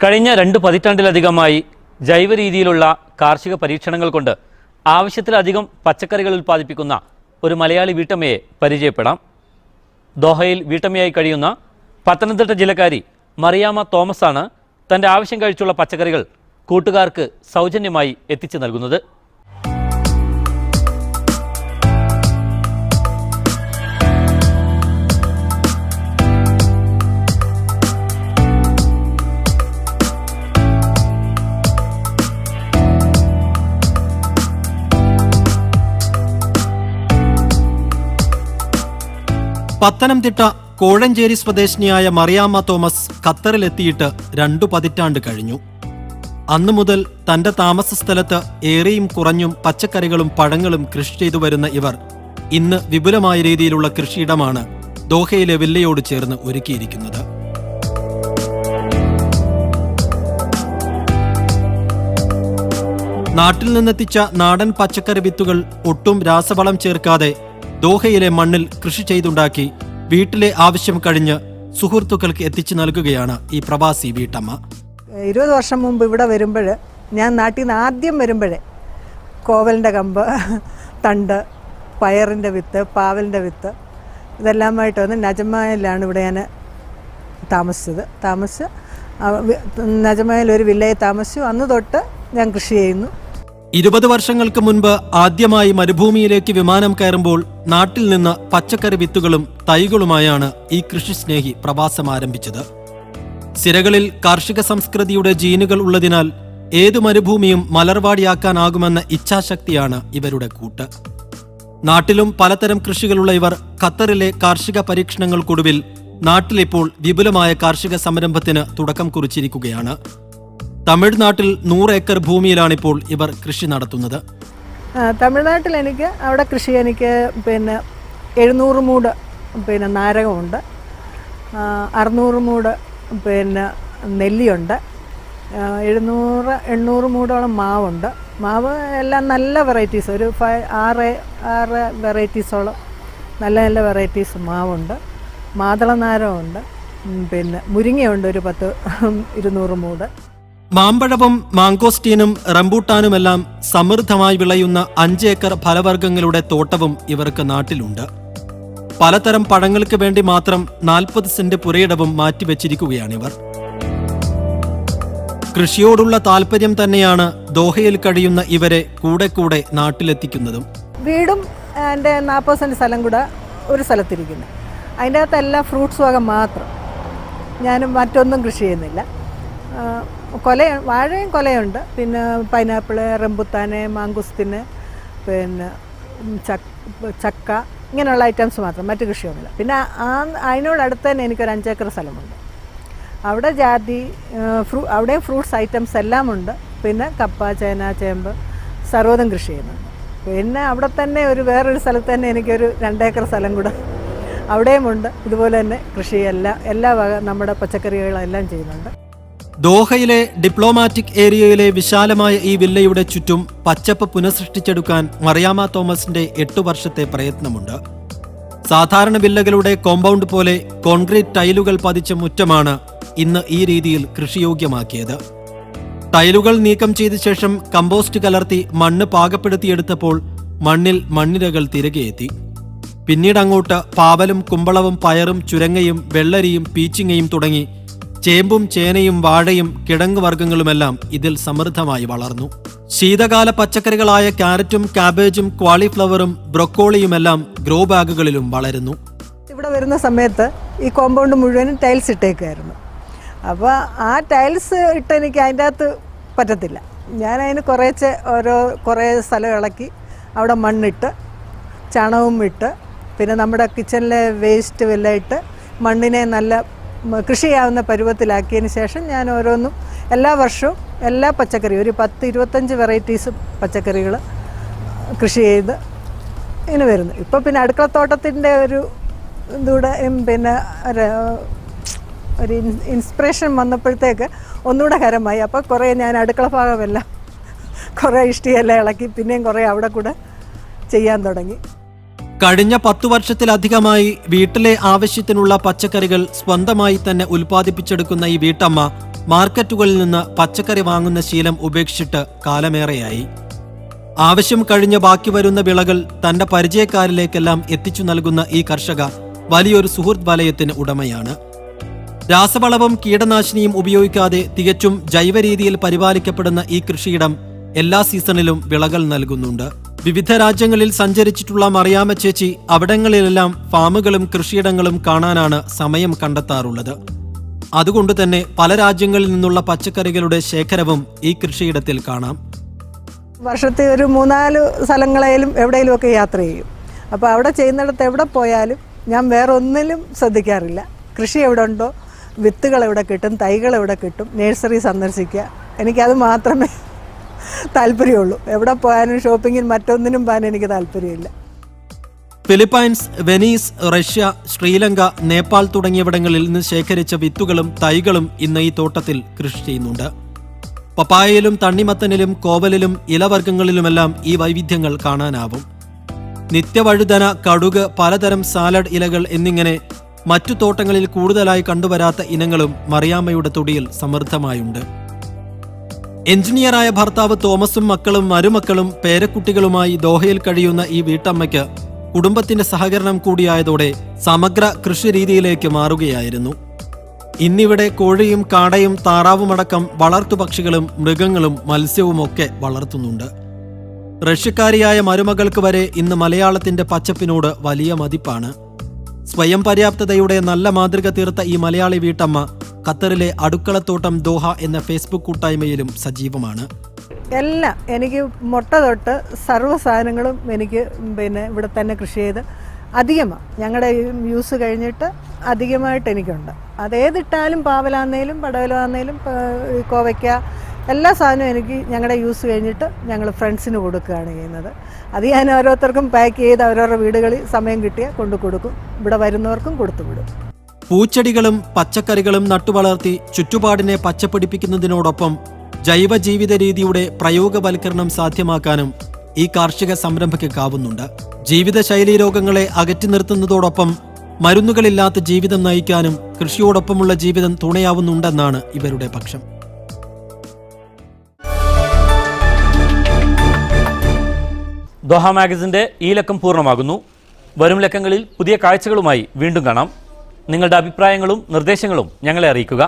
കഴിഞ്ഞ 2 പതിറ്റാണ്ടിലധികമായി ജൈവ രീതിയിലുള്ള കാർഷിക പരീക്ഷണങ്ങൾ കൊണ്ട് ആവശ്യത്തിലധികം പച്ചക്കറികൾ ഉൽപ്പാദിപ്പിക്കുന്ന ഒരു മലയാളി വീട്ടമ്മയെ പരിചയപ്പെടാം. ദോഹയിൽ വീട്ടമ്മയായി കഴിയുന്ന പത്തനംതിട്ട ജില്ലക്കാരി മറിയാമ്മ തോമസ് ആണ് തൻ്റെ ആവശ്യം കഴിച്ചുള്ള പച്ചക്കറികൾ കൂട്ടുകാർക്ക് സൗജന്യമായി എത്തിച്ചു നൽകുന്നത്. പത്തനംതിട്ട കോഴഞ്ചേരി സ്വദേശിനിയായ മറിയാമ്മ തോമസ് ഖത്തറിലെത്തിയിട്ട് 2 പതിറ്റാണ്ട് കഴിഞ്ഞു. അന്നു മുതൽ തന്റെ താമസ സ്ഥലത്ത് ഏറെയും കുറഞ്ഞും പച്ചക്കറികളും പഴങ്ങളും കൃഷി ചെയ്തു വരുന്ന ഇവർ ഇന്ന് വിപുലമായ രീതിയിലുള്ള കൃഷിയിടമാണ് ദോഹയിലെ വില്ലയോട് ചേർന്ന് ഒരുക്കിയിരിക്കുന്നത്. നാട്ടിൽ നിന്നെത്തിച്ച നാടൻ പച്ചക്കറി വിത്തുകൾ ഒട്ടും രാസവളം ചേർക്കാതെ ദോഹയിലെ മണ്ണിൽ കൃഷി ചെയ്തുണ്ടാക്കി വീട്ടിലെ ആവശ്യം കഴിഞ്ഞ് സുഹൃത്തുക്കൾക്ക് എത്തിച്ചു നൽകുകയാണ് ഈ പ്രവാസി വീട്ടമ്മ. 20 വർഷം മുമ്പ് ഇവിടെ വരുമ്പോൾ, ഞാൻ നാട്ടിൽ നിന്ന് ആദ്യം വരുമ്പോഴേ കോവലിൻ്റെ കമ്പ്, തണ്ട്, പയറിൻ്റെ വിത്ത്, പാവലിൻ്റെ വിത്ത് ഇതെല്ലാമായിട്ട് വന്ന് നജമായിലാണ് ഇവിടെ ഞാൻ താമസിച്ച് നജമായിൽ ഒരു വില്ലയിൽ താമസിച്ചു. അന്ന് തൊട്ട് ഞാൻ കൃഷി ചെയ്യുന്നു. 20 വർഷങ്ങൾക്ക് മുൻപ് ആദ്യമായി മരുഭൂമിയിലേക്ക് വിമാനം കയറുമ്പോൾ നാട്ടിൽ നിന്ന് പച്ചക്കറി വിത്തുകളും തൈകളുമായാണ് ഈ കൃഷിസ്നേഹി പ്രവാസം ആരംഭിച്ചത്. സിരകളിൽ കാർഷിക സംസ്കൃതിയുടെ ജീനുകൾ ഉള്ളതിനാൽ ഏതു മരുഭൂമിയും മലർവാടിയാക്കാനാകുമെന്ന ഇച്ഛാശക്തിയാണ് ഇവരുടെ കൂട്ട്. നാട്ടിലും പലതരം കൃഷികളുള്ള ഇവർ ഖത്തറിലെ കാർഷിക പരീക്ഷണങ്ങൾക്കൊടുവിൽ നാട്ടിലിപ്പോൾ വിപുലമായ കാർഷിക സംരംഭത്തിന് തുടക്കം കുറിച്ചിരിക്കുകയാണ്. തമിഴ്നാട്ടിൽ 100 ഏക്കർ ഭൂമിയിലാണിപ്പോൾ ഇവർ കൃഷി നടത്തുന്നത്. തമിഴ്നാട്ടിൽ അവിടെ കൃഷി 700 മൂട് നാരകമുണ്ട്, 600 മൂട് നെല്ലിയുണ്ട്, 700-800 മൂടോളം മാവുണ്ട്. മാവ് എല്ലാം നല്ല വെറൈറ്റീസ്, ഒരു 6 വെറൈറ്റീസോളം നല്ല നല്ല വെറൈറ്റീസ് മാവുണ്ട്. മാതളനാരകമുണ്ട്, മുരിങ്ങയുണ്ട്, ഒരു 10-200 മൂട്. മാമ്പഴവും മാങ്കോസ്റ്റീനും റംബൂട്ടാനുമെല്ലാം സമൃദ്ധമായി വിളയുന്ന 5 ഏക്കർ ഫലവർഗ്ഗങ്ങളുടെ തോട്ടവും ഇവർക്ക് നാട്ടിലുണ്ട്. പലതരം പഴങ്ങൾക്ക് വേണ്ടി മാത്രം 40 സെന്റ് പുരയിടവും മാറ്റിവെച്ചിരിക്കുകയാണിവർ. കൃഷിയോടുള്ള താല്പര്യം തന്നെയാണ് ദോഹയിൽ കഴിയുന്ന ഇവരെ കൂടെ കൂടെ നാട്ടിലെത്തിക്കുന്നതും. വീടും എൻ്റെ 40 സെന്റ് സ്ഥലം കൂടെ ഒരു സ്ഥലത്തിരിക്കുന്നു. അതിൻ്റെ അകത്തെല്ലാം ഫ്രൂട്ട്സ് വകം മാത്രം. ഞാനും മറ്റൊന്നും കൃഷി ചെയ്യുന്നില്ല. വാഴയും കൊലയുണ്ട്, പിന്നെ പൈനാപ്പിള്, റംബുത്താന്, മാങ്കുസ്തിന്, ചക്ക, ഇങ്ങനെയുള്ള ഐറ്റംസ് മാത്രം, മറ്റു കൃഷിയൊന്നുമില്ല. പിന്നെ അതിനോടടുത്ത് തന്നെ എനിക്കൊരു 5 ഏക്കർ സ്ഥലമുണ്ട്. അവിടെ ജാതി അവിടെയും ഫ്രൂട്ട്സ് ഐറ്റംസ് എല്ലാം ഉണ്ട്. പിന്നെ കപ്പ, ചേന, ചേമ്പ് സർവ്വതും കൃഷി ചെയ്യുന്നുണ്ട്. പിന്നെ അവിടെ തന്നെ വേറൊരു സ്ഥലത്ത് തന്നെ എനിക്കൊരു 2 ഏക്കർ സ്ഥലം കൂടെ അവിടെയുമുണ്ട്. ഇതുപോലെ തന്നെ കൃഷി എല്ലാ വക നമ്മുടെ പച്ചക്കറികളെല്ലാം ചെയ്യുന്നുണ്ട്. ദോഹയിലെ ഡിപ്ലോമാറ്റിക് ഏരിയയിലെ വിശാലമായ ഈ വില്ലയുടെ ചുറ്റും പച്ചപ്പ് പുനഃസൃഷ്ടിച്ചെടുക്കാൻ മറിയാമ്മ തോമസിന്റെ 8 വർഷത്തെ പ്രയത്നമുണ്ട്. സാധാരണ വില്ലകളുടെ കോമ്പൗണ്ട് പോലെ കോൺക്രീറ്റ് ടൈലുകൾ പതിച്ച മുറ്റമാണ് ഇന്ന് ഈ രീതിയിൽ കൃഷിയോഗ്യമാക്കിയത്. ടൈലുകൾ നീക്കം ചെയ്ത ശേഷം കമ്പോസ്റ്റ് കലർത്തി മണ്ണ് പാകപ്പെടുത്തിയെടുത്തപ്പോൾ മണ്ണിൽ മണ്ണിരകൾ തിരികെ എത്തി. പിന്നീട് അങ്ങോട്ട് പാവലും കുമ്പളവും പയറും ചുരങ്ങയും വെള്ളരിയും പീച്ചിങ്ങയും തുടങ്ങി ചേമ്പും ചേനയും വാഴയും കിഴങ്ങ് വർഗ്ഗങ്ങളുമെല്ലാം ഇതിൽ സമൃദ്ധമായി വളർന്നു. ശീതകാല പച്ചക്കറികളായ ക്യാരറ്റും കാബേജും ക്വാളിഫ്ലവറും ബ്രൊക്കോളിയുമെല്ലാം ഗ്രോ ബാഗുകളിലും വളരുന്നു. ഇവിടെ വരുന്ന സമയത്ത് ഈ കോമ്പൗണ്ട് മുഴുവനും ടൈൽസ് ഇട്ടേക്കായിരുന്നു. അപ്പോൾ ആ ടൈൽസ് ഇട്ട് എനിക്ക് അതിൻ്റെ അകത്ത് പറ്റത്തില്ല. ഞാനതിന് കുറേ സ്ഥലം ഇളക്കി അവിടെ മണ്ണിട്ട് ചാണകവും ഇട്ട് പിന്നെ നമ്മുടെ കിച്ചണിലെ വേസ്റ്റ് എല്ലാം ഇട്ട് മണ്ണിനെ നല്ല കൃഷി ചെയ്യാവുന്ന പരുവത്തിലാക്കിയതിന് ശേഷം ഞാൻ ഓരോന്നും എല്ലാ വർഷവും എല്ലാ പച്ചക്കറിയും ഒരു 10-25 വെറൈറ്റീസ് പച്ചക്കറികൾ കൃഷി ചെയ്ത് ഇങ്ങനെ വരുന്നു. ഇപ്പോൾ പിന്നെ അടുക്കളത്തോട്ടത്തിൻ്റെ ഇതൂടെ ഒരു ഇൻസ്പിറേഷൻ വന്നപ്പോഴത്തേക്ക് ഒന്നുകൂടെ ഹരമായി. അപ്പോൾ കുറേ ഞാൻ അടുക്കള ഭാഗമെല്ലാം കുറേ ഇഷ്ടിയെല്ലാം ഇളക്കി പിന്നെയും കുറേ അവിടെ കൂടെ ചെയ്യാൻ തുടങ്ങി. കഴിഞ്ഞ 10 വർഷത്തിലധികമായി വീട്ടിലെ ആവശ്യത്തിനുള്ള പച്ചക്കറികൾ സ്വന്തമായി തന്നെ ഉൽപ്പാദിപ്പിച്ചെടുക്കുന്ന ഈ വീട്ടമ്മ മാർക്കറ്റുകളിൽ നിന്ന് പച്ചക്കറി വാങ്ങുന്ന ശീലം ഉപേക്ഷിച്ചിട്ട് കാലമേറെയായി. ആവശ്യം കഴിഞ്ഞ് ബാക്കി വരുന്ന വിളകൾ തന്റെ പരിചയക്കാരിലേക്കെല്ലാം എത്തിച്ചു നൽകുന്ന ഈ കർഷക വലിയൊരു സുഹൃത്ത് വലയത്തിന് ഉടമയാണ്. രാസവളവും കീടനാശിനിയും ഉപയോഗിക്കാതെ തികച്ചും ജൈവ രീതിയിൽ പരിപാലിക്കപ്പെടുന്ന ഈ കൃഷിയിടം എല്ലാ സീസണിലും വിളകൾ നൽകുന്നുണ്ട്. വിവിധ രാജ്യങ്ങളിൽ സഞ്ചരിച്ചിട്ടുള്ള മറിയാമ്മ ചേച്ചി അവിടങ്ങളിലെല്ലാം ഫാമുകളും കൃഷിയിടങ്ങളും കാണാനാണ് സമയം കണ്ടെത്താറുള്ളത്. അതുകൊണ്ട് തന്നെ പല രാജ്യങ്ങളിൽ നിന്നുള്ള പച്ചക്കറികളുടെ ശേഖരവും ഈ കൃഷിയിടത്തിൽ കാണാം. വർഷത്തിൽ ഒരു 3-4 സ്ഥലങ്ങളേലും എവിടെയെങ്കിലുമൊക്കെ യാത്ര ചെയ്യും. അപ്പോൾ അവിടെ ചെയ്യുന്നിടത്ത് എവിടെ പോയാലും ഞാൻ വേറെ ഒന്നിലും ശ്രദ്ധിക്കാറില്ല. കൃഷി എവിടെ ഉണ്ടോ, വിത്തുകൾ എവിടെ കിട്ടും, തൈകൾ എവിടെ കിട്ടും, നഴ്സറി സന്ദർശിക്കുക, എനിക്കത് മാത്രമേ താല്പര്യമുള്ളൂ. എവിടെ പോയാലും ഷോപ്പിങ്ങിൽ മറ്റൊന്നിനും പോകാൻ എനിക്ക് താല്പര്യമില്ല. Philippines, Venice, Russia, Sri Lanka, Nepal തുടങ്ങിയവിടങ്ങളിൽ നിന്ന് ശേഖരിച്ച വിത്തുകളും തൈകളും ഇന്ന് ഈ തോട്ടത്തിൽ കൃഷി ചെയ്യുന്നുണ്ട്. പപ്പായയിലും തണ്ണിമത്തനിലും കോവലിലും ഇലവർഗ്ഗങ്ങളിലുമെല്ലാം ഈ വൈവിധ്യങ്ങൾ കാണാനാവും. നിത്യവഴുതന, കടുക്, പലതരം സാലഡ് ഇലകൾ എന്നിങ്ങനെ മറ്റു തോട്ടങ്ങളിൽ കൂടുതലായി കണ്ടുവരാത്ത ഇനങ്ങളും മറിയാമ്മയുടെ തൊടിയിൽ സമൃദ്ധമായുണ്ട്. എഞ്ചിനീയറായ ഭർത്താവ് തോമസും മക്കളും മരുമക്കളും പേരക്കുട്ടികളുമായി ദോഹയിൽ കഴിയുന്ന ഈ വീട്ടമ്മയ്ക്ക് കുടുംബത്തിന്റെ സഹകരണം കൂടിയായതോടെ സമഗ്ര കൃഷിരീതിയിലേക്ക് മാറുകയായിരുന്നു. ഇന്നിവിടെ കോഴിയും കാടയും താറാവുമടക്കം വളർത്തുപക്ഷികളും മൃഗങ്ങളും മത്സ്യവുമൊക്കെ വളർത്തുന്നുണ്ട്. റഷ്യക്കാരിയായ മരുമകൾക്ക് വരെ ഇന്ന് മലയാളത്തിന്റെ പച്ചപ്പിനോട് വലിയ മതിപ്പാണ്. സ്വയം പര്യാപ്തതയുടെ നല്ല മാതൃക തീർത്ത ഈ മലയാളി വീട്ടമ്മ ഖത്തറിലെ അടുക്കളത്തോട്ടം ദോഹ എന്ന ഫേസ്ബുക്ക് കൂട്ടായ്മയിലും സജീവമാണ്. എല്ലാം എനിക്ക് മുട്ട തൊട്ട് സർവ്വ സാധനങ്ങളും എനിക്ക് ഇവിടെ തന്നെ കൃഷി ചെയ്ത് അധികമാണ്. ഞങ്ങളുടെ യൂസ് കഴിഞ്ഞിട്ട് അധികമായിട്ട് എനിക്കുണ്ട്. അതേതിട്ടാലും പാവലാന്നേലും പടവലാന്നേലും കോവയ്ക്ക എല്ലാ സാധനവും എനിക്ക് ഞങ്ങളുടെ യൂസ് കഴിഞ്ഞിട്ട് ഞങ്ങൾ ഫ്രണ്ട്സിന് കൊടുക്കുകയാണ് ചെയ്യുന്നത്. അത് ഞാൻ ഓരോരുത്തർക്കും പാക്ക് ചെയ്ത് അവരവരുടെ വീടുകളിൽ സമയം കിട്ടിയാൽ കൊണ്ടു കൊടുക്കും. ഇവിടെ വരുന്നവർക്കും കൊടുത്തുവിടും. പൂച്ചെടികളും പച്ചക്കറികളും നട്ടുവളർത്തി ചുറ്റുപാടിനെ പച്ചപ്പിടിപ്പിക്കുന്നതിനോടൊപ്പം ജൈവ ജീവിത രീതിയുടെ പ്രയോഗവൽക്കരണം സാധ്യമാക്കാനും ഈ കാർഷിക സംരംഭയ്ക്കാവുന്നുണ്ട്. ജീവിതശൈലീ രോഗങ്ങളെ അകറ്റി നിർത്തുന്നതോടൊപ്പം മരുന്നുകളില്ലാത്ത ജീവിതം നയിക്കാനും കൃഷിയോടൊപ്പമുള്ള ജീവിതം തുണയാവുന്നുണ്ടെന്നാണ് ഇവരുടെ പക്ഷം. ദോഹ മാഗസിൻ്റെ ഈ ലക്കം പൂർണ്ണമാകുന്നു. വരും ലക്കങ്ങളിൽ പുതിയ കാഴ്ചകളുമായി വീണ്ടും കാണാം. നിങ്ങളുടെ അഭിപ്രായങ്ങളും നിർദ്ദേശങ്ങളും ഞങ്ങളെ അറിയിക്കുക.